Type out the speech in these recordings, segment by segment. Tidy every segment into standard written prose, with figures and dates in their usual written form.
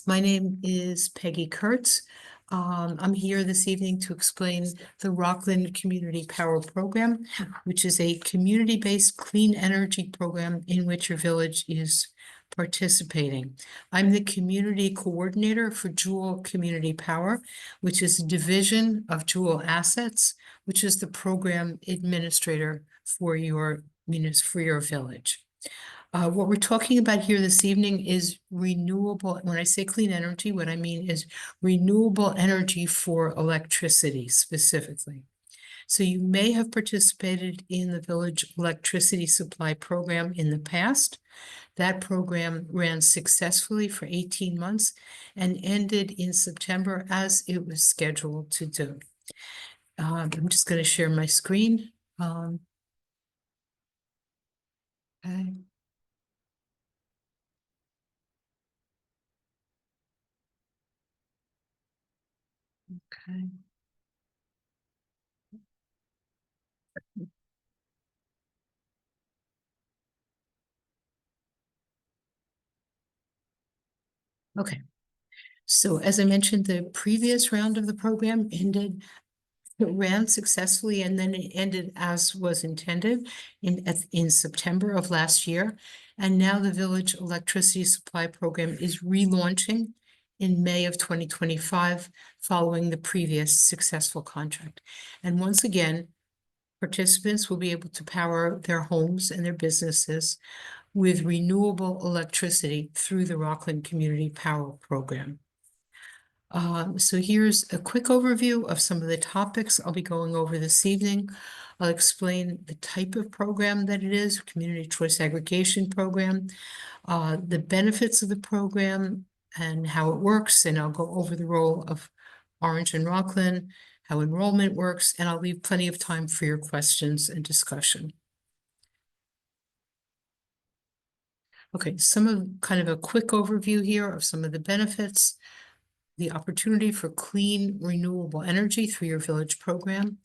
My name is Peggy Kurtz. I'm here this evening to explain the Rockland Community Power Program, which is a community-based clean energy program in which your village is participating. I'm the community coordinator for Jewel Community Power, which is a division of Jewel Assets, which is the program administrator for your village. What we're talking about here this evening is renewable. When I say clean energy, what I mean is renewable energy for electricity specifically. So you may have participated in the village electricity supply program in the past. That program ran successfully for 18 months and ended in September as it was scheduled to do. I'm just going to share my screen. Okay. Okay. Okay. So as I mentioned, the previous round of the program ran successfully, and then it ended as was intended in September of last year. And now the village electricity supply program is relaunching in May of 2025, following the previous successful contract. And once again, participants will be able to power their homes and their businesses with renewable electricity through the Rockland Community Power Program. So here's a quick overview of some of the topics I'll be going over this evening. I'll explain the type of program that it is, Community Choice Aggregation Program, the benefits of the program and how it works, and I'll go over the role of Orange and Rockland, how enrollment works, and I'll leave plenty of time for your questions and discussion. Okay, kind of a quick overview here of some of the benefits. The opportunity for clean, renewable energy through your village program,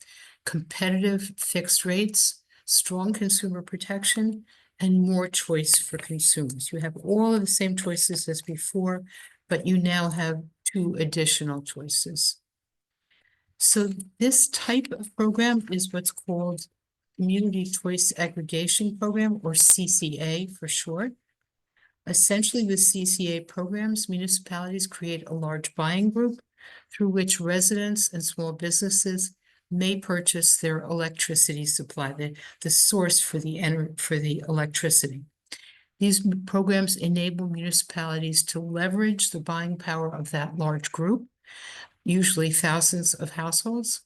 competitive fixed rates, strong consumer protection, and more choice for consumers. You have all of the same choices as before, but you now have 2 additional choices. So this type of program is what's called Community Choice Aggregation Program, or CCA for short. Essentially, with CCA programs, municipalities create a large buying group through which residents and small businesses may purchase their electricity supply, the source for the electricity. These programs enable municipalities to leverage the buying power of that large group, usually thousands of households,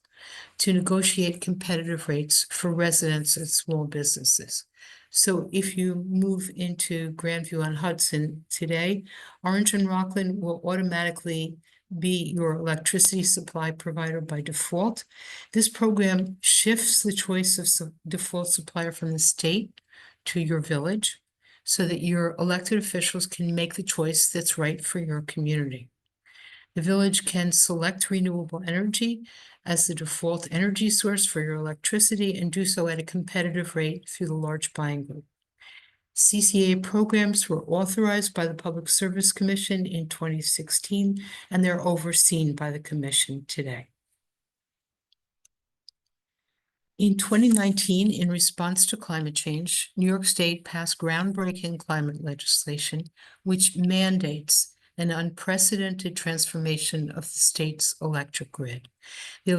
to negotiate competitive rates for residents and small businesses. So if you move into Grand View-On-Hudson today, Orange and Rockland will automatically be your electricity supply provider by default. This program shifts the choice of default supplier from the state to your village so that your elected officials can make the choice that's right for your community. The village can select renewable energy as the default energy source for your electricity and do so at a competitive rate through the large buying group. CCA programs were authorized by the Public Service Commission in 2016, and they're overseen by the Commission today. In 2019, in response to climate change, New York State passed groundbreaking climate legislation, which mandates an unprecedented transformation of the state's electric grid. The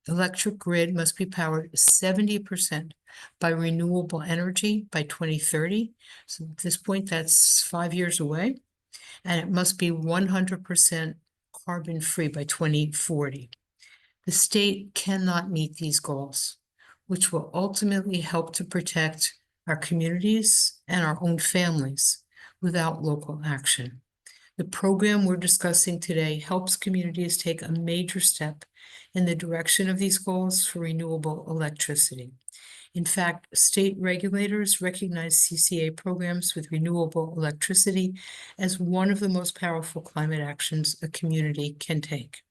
electric grid must be powered 70% by renewable energy by 2030. So at this point, that's 5 years away. And it must be 100% carbon-free by 2040. The state cannot meet these goals, which will ultimately help to protect our communities and our own families without local action. The program we're discussing today helps communities take a major step in the direction of these goals for renewable electricity. In fact, state regulators recognize CCA programs with renewable electricity as one of the most powerful climate actions a community can take.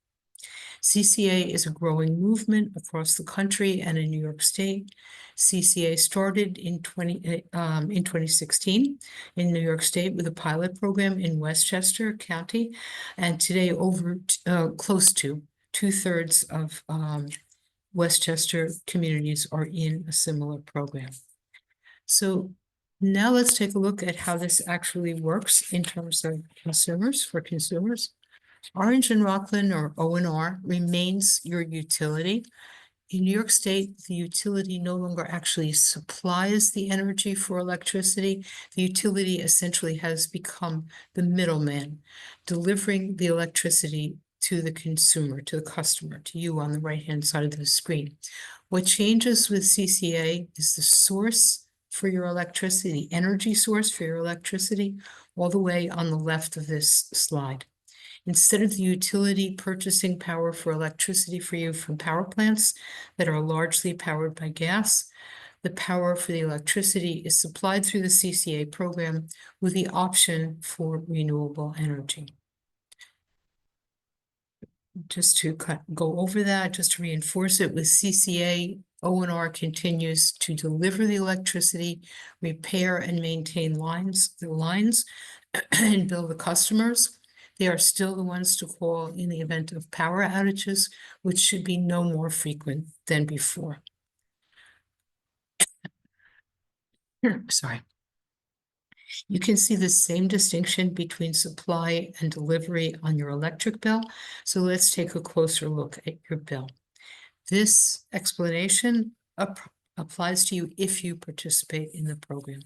CCA is a growing movement across the country and in New York State. CCA started in 2016 in New York State with a pilot program in Westchester County, and today close to 2/3 of Westchester communities are in a similar program. So now let's take a look at how this actually works in terms of for consumers. Orange and Rockland, or O&R, remains your utility. In New York State, the utility no longer actually supplies the energy for electricity. The utility essentially has become the middleman, delivering the electricity to the consumer, to the customer, to you on the right-hand side of the screen. What changes with CCA is the source for your electricity, the energy source for your electricity, all the way on the left of this slide. Instead of the utility purchasing power for electricity for you from power plants that are largely powered by gas, the power for the electricity is supplied through the CCA program with the option for renewable energy. Just to go over that, just to reinforce it, with CCA, O&R continues to deliver the electricity, repair and maintain the lines, and bill the customers. They are still the ones to call in the event of power outages, which should be no more frequent than before. Sorry. You can see the same distinction between supply and delivery on your electric bill. So let's take a closer look at your bill. This explanation applies to you if you participate in the program.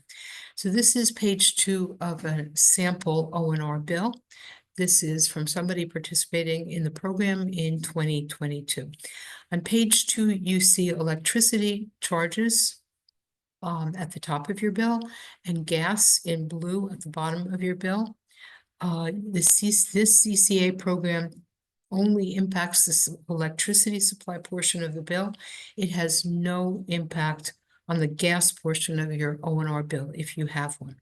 So this is page 2 of a sample O&R bill. This is from somebody participating in the program in 2022. On page 2, you see electricity charges at the top of your bill and gas in blue at the bottom of your bill. This CCA program only impacts the electricity supply portion of the bill. It has no impact on the gas portion of your O&R bill if you have one.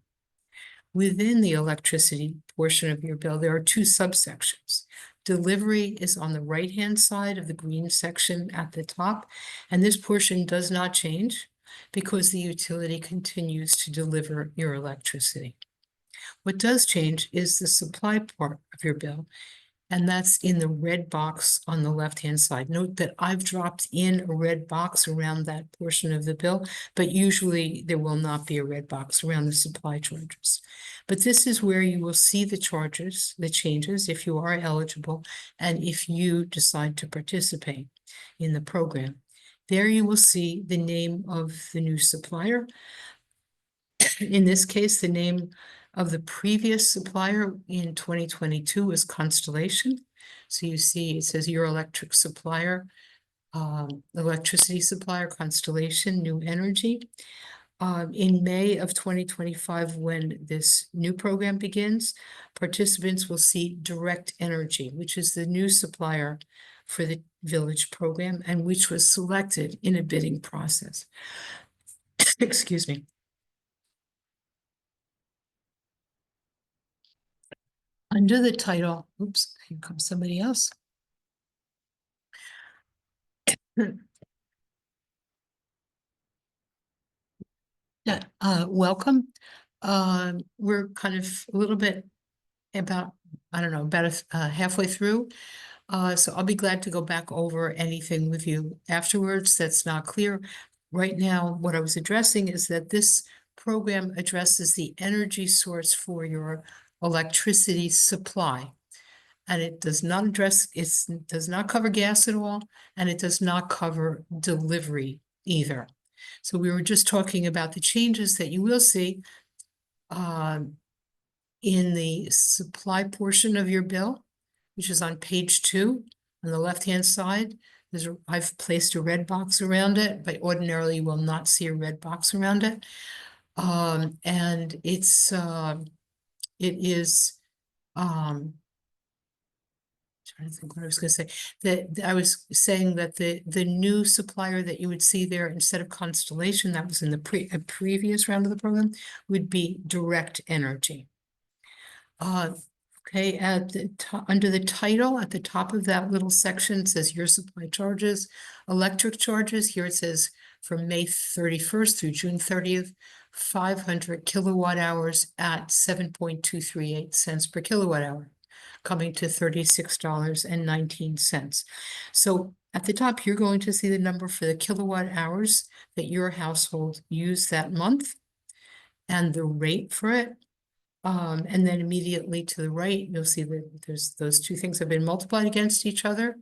Within the electricity portion of your bill, there are 2 subsections. Delivery is on the right-hand side of the green section at the top, and this portion does not change because the utility continues to deliver your electricity. What does change is the supply part of your bill, and that's in the red box on the left-hand side. Note that I've dropped in a red box around that portion of the bill, but usually there will not be a red box around the supply charges. But this is where you will see the charges, the changes, if you are eligible, and if you decide to participate in the program. There you will see the name of the new supplier. In this case, the name of the previous supplier in 2022 was Constellation. So you see, it says your electric supplier, electricity supplier, Constellation, New Energy. In May of 2025, when this new program begins, participants will see Direct Energy, which is the new supplier for the Village program and which was selected in a bidding process. Excuse me. Under the title, oops, here comes somebody else. Yeah, welcome. We're kind of a little bit about, I don't know, about halfway through. So I'll be glad to go back over anything with you afterwards that's not clear. Right now, what I was addressing is that this program addresses the energy source for your electricity supply. And it does not does not cover gas at all, and it does not cover delivery either. So we were just talking about the changes that you will see in the supply portion of your bill, which is on page 2 on the left-hand side. I've placed a red box around it, but ordinarily you will not see a red box around it. And it is trying to think what I was going to say. That I was saying that the new supplier that you would see there instead of Constellation, that was in the previous round of the program, would be Direct Energy. Okay, Okay, at the top, under the title, at the top of that little section, it says your supply charges, electric charges. Here it says from May 31st through June 30th, 500 kilowatt hours at 7.238 cents per kilowatt hour, coming to $36.19. So at the top, you're going to see the number for the kilowatt hours that your household used that month and the rate for it. And then immediately to the right, you'll see that there's those two things have been multiplied against each other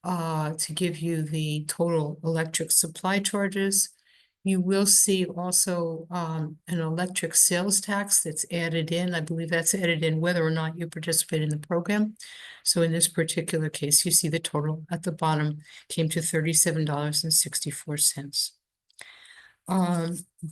to give you the total electric supply charges. You will see also an electric sales tax that's added in. I believe that's added in whether or not you participate in the program. So in this particular case, you see the total at the bottom came to $37.64.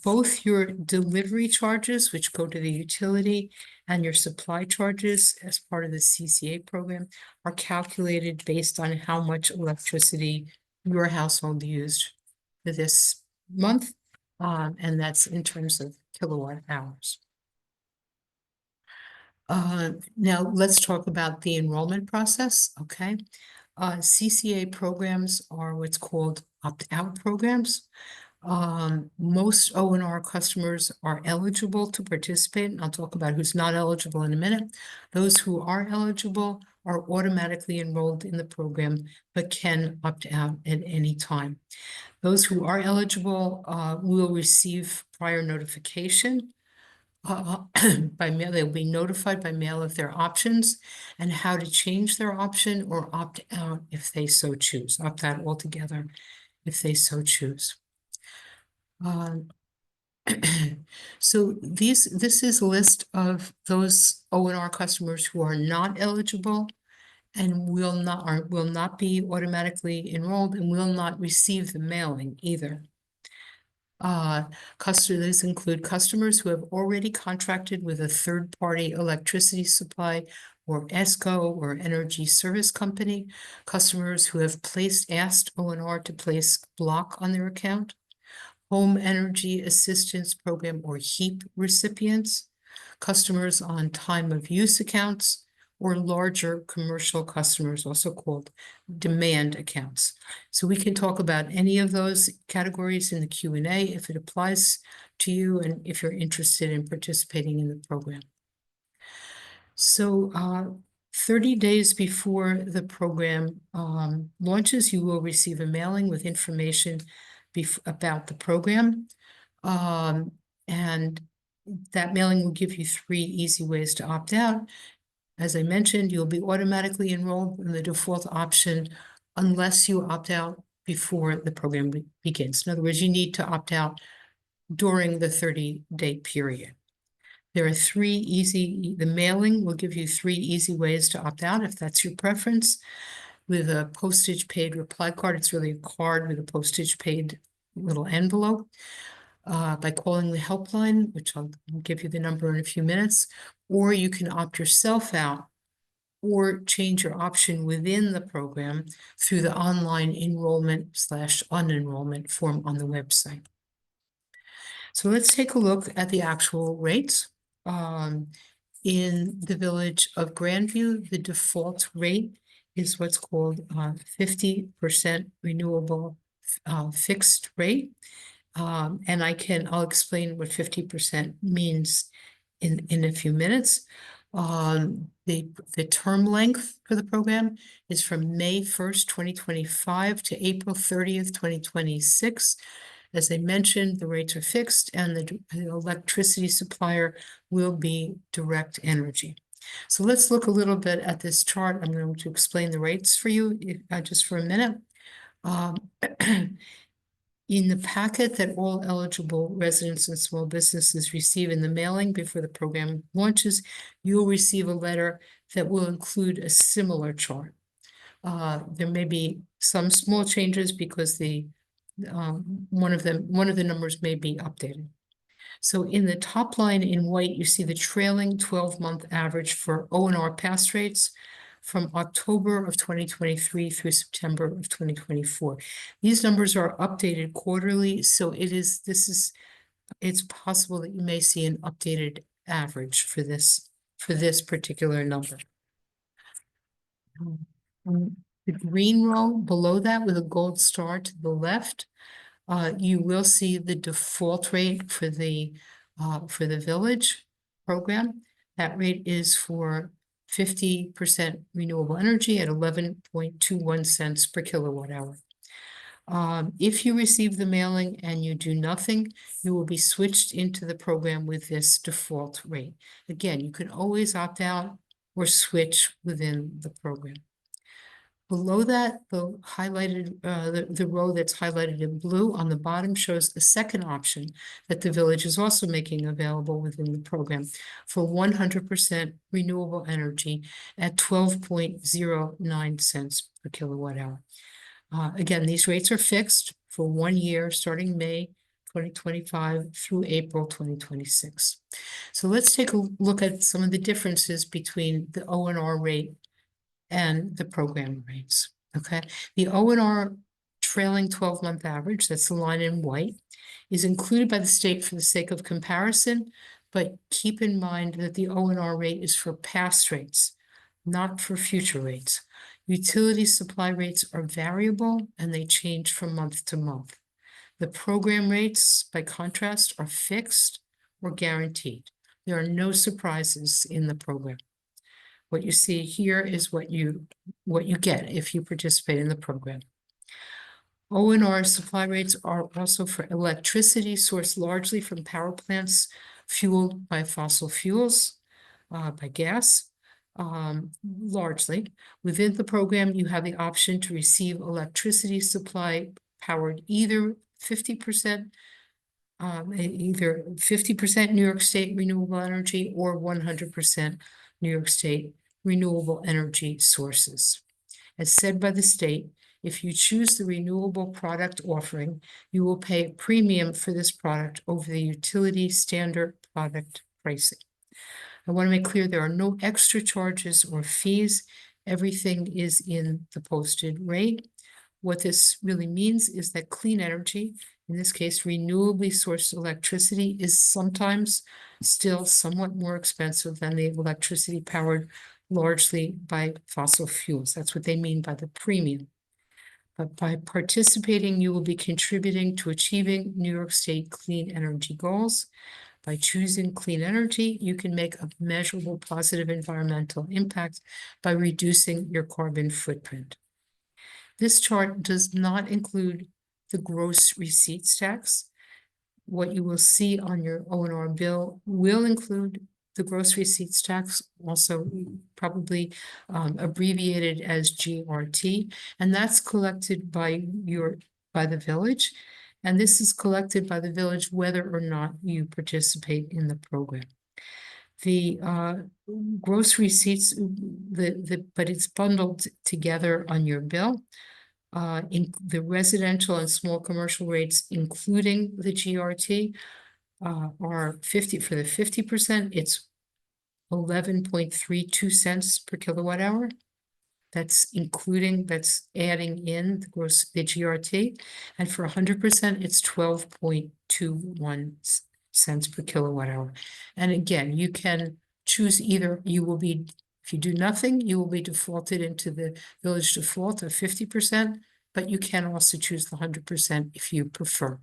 Both your delivery charges, which go to the utility, and your supply charges as part of the CCA program are calculated based on how much electricity your household used for this month, and that's in terms of kilowatt hours. Now let's talk about the enrollment process, okay? CCA programs are what's called opt-out programs. Most O&R customers are eligible to participate, and I'll talk about who's not eligible in a minute. Those who are eligible are automatically enrolled in the program, but can opt out at any time. Those who are eligible will receive prior notification by mail. They'll be notified by mail of their options and how to change their option or opt out if they so choose, opt out altogether if they so choose. So this is a list of those O&R customers who are not eligible and will not be automatically enrolled and will not receive the mailing either. Customers include customers who have already contracted with a third-party electricity supply or ESCO or energy service company, customers who have asked O&R to place block on their account, Home Energy Assistance Program or HEAP recipients, customers on time of use accounts, or larger commercial customers, also called demand accounts. So we can talk about any of those categories in the Q&A if it applies to you and if you're interested in participating in the program. So 30 days before the program launches, you will receive a mailing with information about the program. And that mailing will give you 3 easy ways to opt out. As I mentioned, you'll be automatically enrolled in the default option unless you opt out before the program begins. In other words, you need to opt out during the 30-day period. There are 3 easy, the mailing will give you 3 easy ways to opt out if that's your preference. With a postage paid reply card, it's really a card with a postage paid little envelope. By calling the helpline, which I'll give you the number in a few minutes, or you can opt yourself out or change your option within the program through the online enrollment/unenrollment form on the website. So let's take a look at the actual rates. In the village of Grandview, the default rate is what's called 50% renewable fixed rate. And I'll explain what 50% means in a few minutes. The term length for the program is from May 1st, 2025 to April 30th, 2026. As I mentioned, the rates are fixed and the electricity supplier will be Direct Energy. So let's look a little bit at this chart. I'm going to explain the rates for you just for a minute. In the packet that all eligible residents and small businesses receive in the mailing before the program launches, you'll receive a letter that will include a similar chart. There may be some small changes because one of the numbers may be updated. So in the top line in white, you see the trailing 12-month average for O&R pass rates from October of 2023 through September of 2024. These numbers are updated quarterly, so it's possible that you may see an updated average for this for this particular number. The green row below that with a gold star to the left, you will see the default rate for the village program. That rate is for 50% renewable energy at 11.21 cents per kilowatt hour. If you receive the mailing and you do nothing, you will be switched into the program with this default rate. Again, you can always opt out or switch within the program. Below that, the highlighted, the row that's highlighted in blue on the bottom shows the second option that the village is also making available within the program for 100% renewable energy at 12.09 cents per kilowatt hour. Again, these rates are fixed for 1 year, starting May 2025 through April 2026. So let's take a look at some of the differences between the O&R rate and the program rates, okay? The O&R trailing 12-month average, that's the line in white, is included by the state for the sake of comparison, but keep in mind that the O&R rate is for past rates, not for future rates. Utility supply rates are variable and they change from month to month. The program rates, by contrast, are fixed or guaranteed. There are no surprises in the program. What you see here is what you get if you participate in the program. O&R supply rates are also for electricity sourced largely from power plants fueled by fossil fuels, by gas. Largely. Within the program, you have the option to receive electricity supply powered either 50% New York State renewable energy or 100% New York State renewable energy sources. As said by the state, if you choose the renewable product offering, you will pay a premium for this product over the utility standard product pricing. I want to make clear there are no extra charges or fees. Everything is in the posted rate. What this really means is that clean energy, in this case, renewably sourced electricity, is sometimes still somewhat more expensive than the electricity powered largely by fossil fuels. That's what they mean by the premium. But by participating, you will be contributing to achieving New York State clean energy goals. By choosing clean energy, you can make a measurable positive environmental impact by reducing your carbon footprint. This chart does not include the gross receipts tax. What you will see on your O&R bill will include the gross receipts tax, also probably abbreviated as GRT, and that's collected by the village. And this is collected by the village whether or not you participate in the program. The gross receipts, but it's bundled together on your bill. In the residential and small commercial rates, including the GRT, are 50 for the 50%. It's 11.32 cents per kilowatt hour. That's adding in the GRT, and for 100%, it's 12.21 cents per kilowatt hour. And again, you can choose either. If you do nothing, you will be defaulted into the village default of 50%, but you can also choose the 100% if you prefer.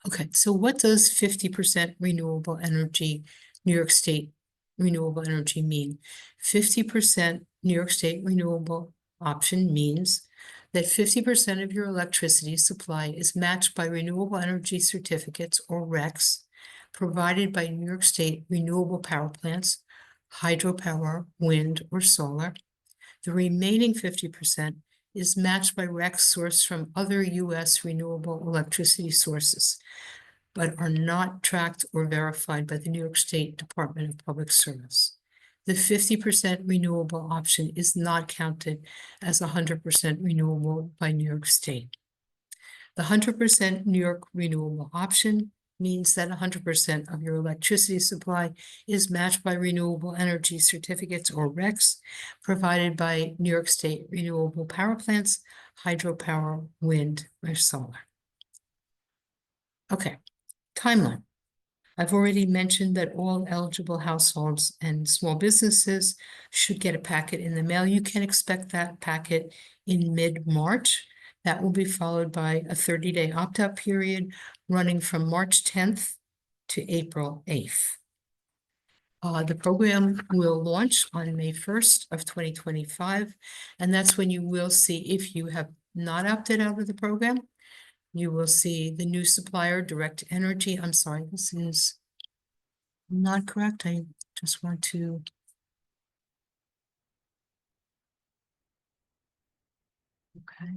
Okay, so what does 50% renewable energy, New York State renewable energy mean? 50% New York State renewable option means that 50% of your electricity supply is matched by renewable energy certificates or RECs provided by New York State renewable power plants, hydropower, wind, or solar. The remaining 50% is matched by RECs sourced from other U.S. renewable electricity sources, but are not tracked or verified by the New York State Department of Public Service. The 50% renewable option is not counted as 100% renewable by New York State. The 100% New York renewable option means that 100% of your electricity supply is matched by renewable energy certificates or RECs provided by New York State renewable power plants, hydropower, wind, or solar. Okay, timeline. I've already mentioned that all eligible households and small businesses should get a packet in the mail. You can expect that packet in mid-March. That will be followed by a 30-day opt-out period running from March 10th to April 8th. The program will launch on May 1st of 2025, and that's when you will see, if you have not opted out of the program, you will see the new supplier, Direct Energy. I'm sorry, this is not correct. I just want to. Okay.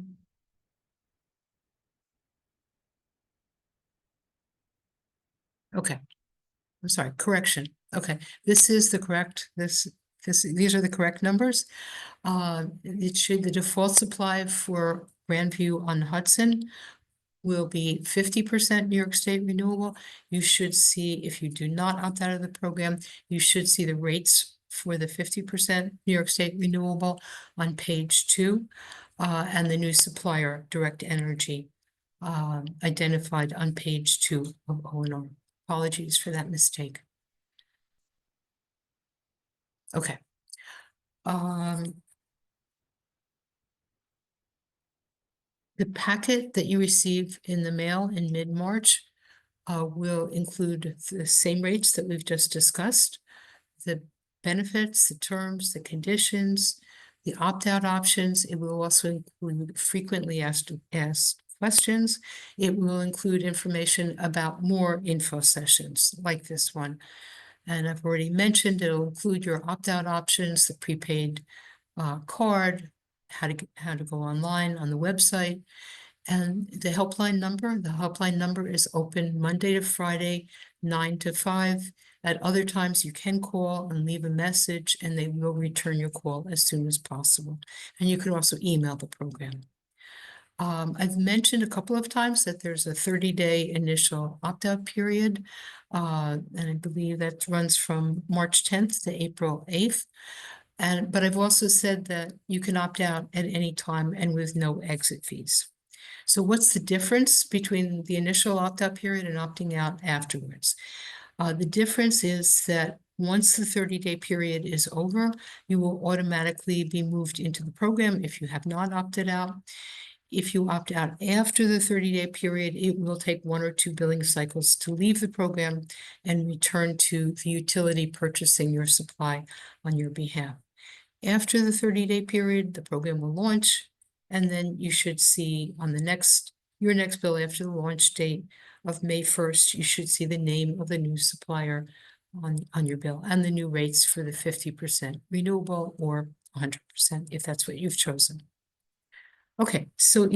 Okay. I'm sorry, correction. Okay, this is the correct, these are the correct numbers. The default supply for View-On-Hudson will be 50% New York State renewable. You should see, if you do not opt out of the program, you should see the rates for the 50% New York State renewable on page 2, and the new supplier, Direct Energy, identified on page 2 of O&R. Apologies for that mistake. Okay. The packet that you receive in the mail in mid-March will include the same rates that we've just discussed, the benefits, the terms, the conditions, the opt-out options. It will also include frequently asked questions. It will include information about more info sessions like this one. And I've already mentioned it'll include your opt-out options, the prepaid card, how to go online on the website, and the helpline number. The helpline number is open Monday to Friday, 9 to 5. At other times, you can call and leave a message, and they will return your call as soon as possible. And you can also email the program. I've mentioned a couple of times that there's a 30-day initial opt-out period, and I believe that runs from March 10th to April 8th. But I've also said that you can opt out at any time and with no exit fees. So what's the difference between the initial opt-out period and opting out afterwards? The difference is that once the 30-day period is over, you will automatically be moved into the program if you have not opted out. If you opt out after the 30-day period, it will take 1 or 2 billing cycles to leave the program and return to the utility purchasing your supply on your behalf. After the 30-day period, the program will launch, and then you should see on your next bill after the launch date of May 1st, you should see the name of the new supplier on your bill and the new rates for the 50% renewable or 100% if that's what you've chosen. Okay, so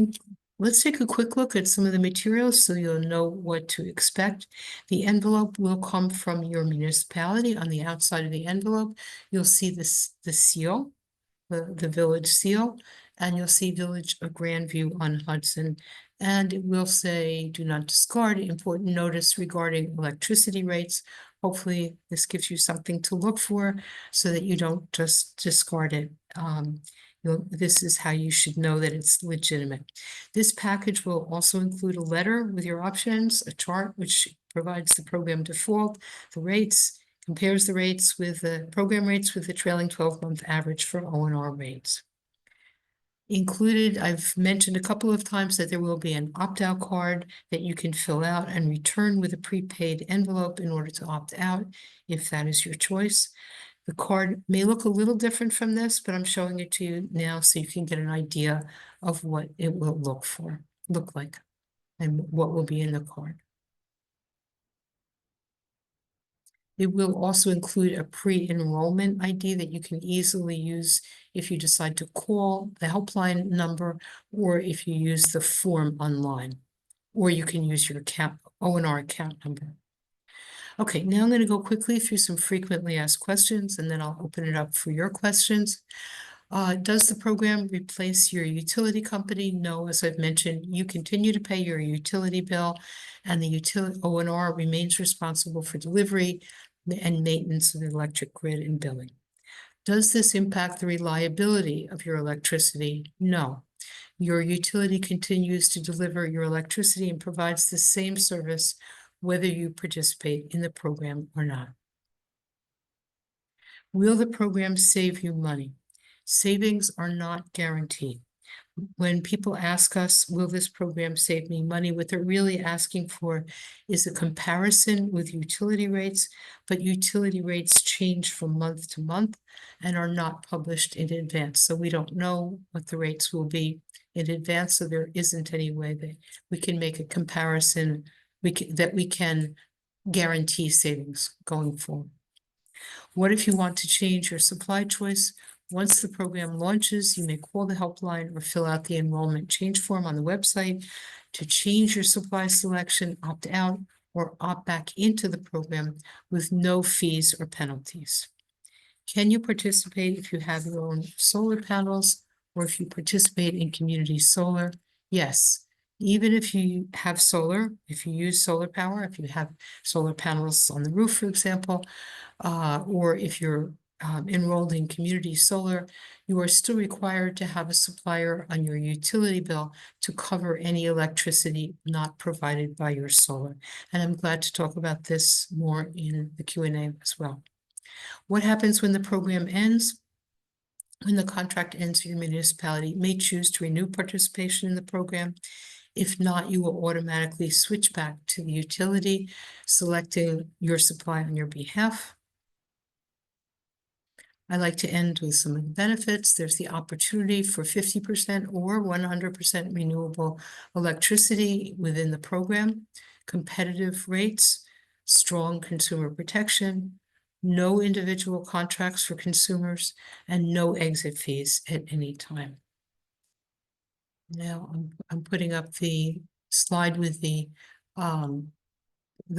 let's take a quick look at some of the materials so you'll know what to expect. The envelope will come from your municipality. On the outside of the envelope, you'll see the seal, the village seal, and you'll see Village of View-On-Hudson. And it will say, do not discard, important notice regarding electricity rates. Hopefully this gives you something to look for so that you don't just discard it. This is how you should know that it's legitimate. This package will also include a letter with your options, a chart which provides the program default, the rates, compares the rates with the program rates with the trailing 12-month average for O&R rates. Included, I've mentioned a couple of times that there will be an opt-out card that you can fill out and return with a prepaid envelope in order to opt out, if that is your choice. The card may look a little different from this, but I'm showing it to you now so you can get an idea of what it will look like, and what will be in the card. It will also include a pre-enrollment ID that you can easily use if you decide to call the helpline number or if you use the form online, or you can use your O&R account number. Okay, now I'm going to go quickly through some frequently asked questions, and then I'll open it up for your questions. Does the program replace your utility company? No, as I've mentioned, you continue to pay your utility bill, and the utility O&R remains responsible for delivery and maintenance of the electric grid and billing. Does this impact the reliability of your electricity? No. Your utility continues to deliver your electricity and provides the same service whether you participate in the program or not. Will the program save you money? Savings are not guaranteed. When people ask us, will this program save me money? What they're really asking for is a comparison with utility rates, but utility rates change from month to month and are not published in advance. So we don't know what the rates will be in advance, so there isn't any way that we can make a comparison that we can guarantee savings going forward. What if you want to change your supply choice? Once the program launches, you may call the helpline or fill out the enrollment change form on the website to change your supply selection, opt out, or opt back into the program with no fees or penalties. Can you participate if you have your own solar panels or if you participate in community solar? Yes. Even if you have solar, if you use solar power, if you have solar panels on the roof, for example, or if you're enrolled in community solar, you are still required to have a supplier on your utility bill to cover any electricity not provided by your solar. And I'm glad to talk about this more in the Q&A as well. What happens when the program ends? When the contract ends, your municipality may choose to renew participation in the program. If not, you will automatically switch back to the utility, selecting your supply on your behalf. I like to end with some of the benefits. There's the opportunity for 50% or 100% renewable electricity within the program, competitive rates, strong consumer protection, no individual contracts for consumers, and no exit fees at any time. Now I'm putting up the slide with the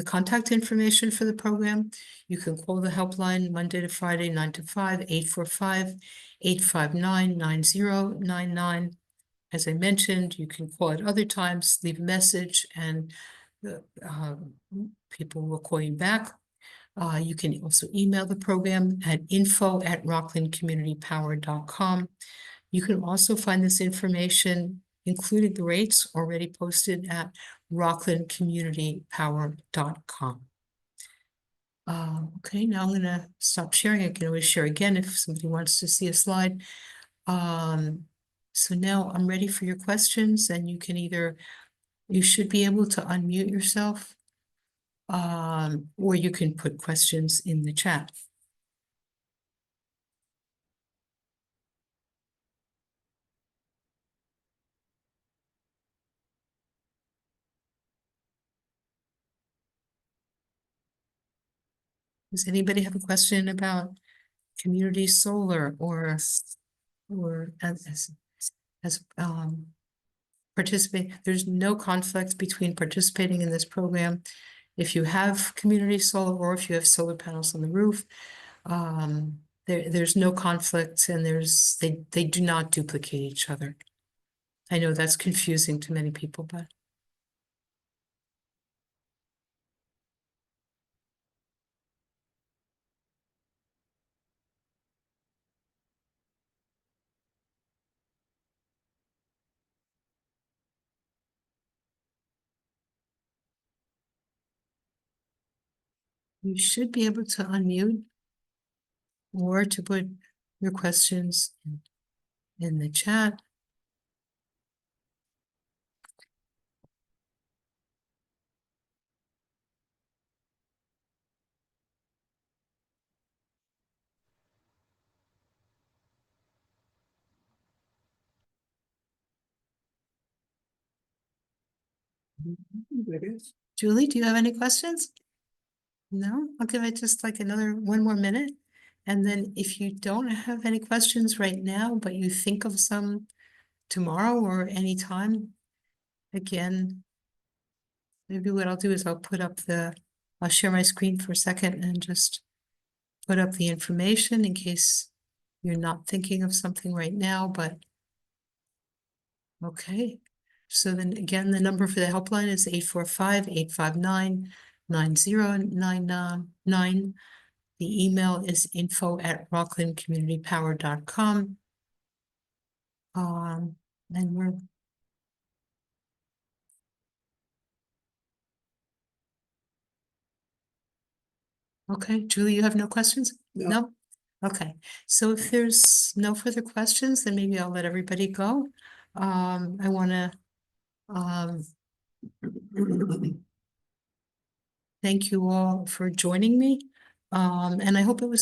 contact information for the program. You can call the helpline Monday to Friday, 9 to 5, 845-859-9099. As I mentioned, you can call at other times, leave a message, and people will call you back. You can also email the program at info@rocklandcommunitypower.com. You can also find this information, including the rates, already posted at rocklandcommunitypower.com. Okay, now I'm going to stop sharing. I can always share again if somebody wants to see a slide. So now I'm ready for your questions, and you should be able to unmute yourself, or you can put questions in the chat. Does anybody have a question about community solar or as participate? There's no conflict between participating in this program. If you have community solar or if you have solar panels on the roof, there's no conflict, and they do not duplicate each other. I know that's confusing to many people, but you should be able to unmute or to put your questions in the chat. Julie, do you have any questions? No? I'll give it just like one more minute. And then if you don't have any questions right now, but you think of some tomorrow or anytime, again, maybe what I'll do is I'll share my screen for a second and just put up the information in case you're not thinking of something right now, but okay. So then again, the number for the helpline is 845-859-9099. The email is info@rocklandcommunitypower.com. And we're Okay, Julie, you have no questions? No. No? Okay, so if there's no further questions, then maybe I'll let everybody go. I wanna, thank you all for joining me. And I hope it was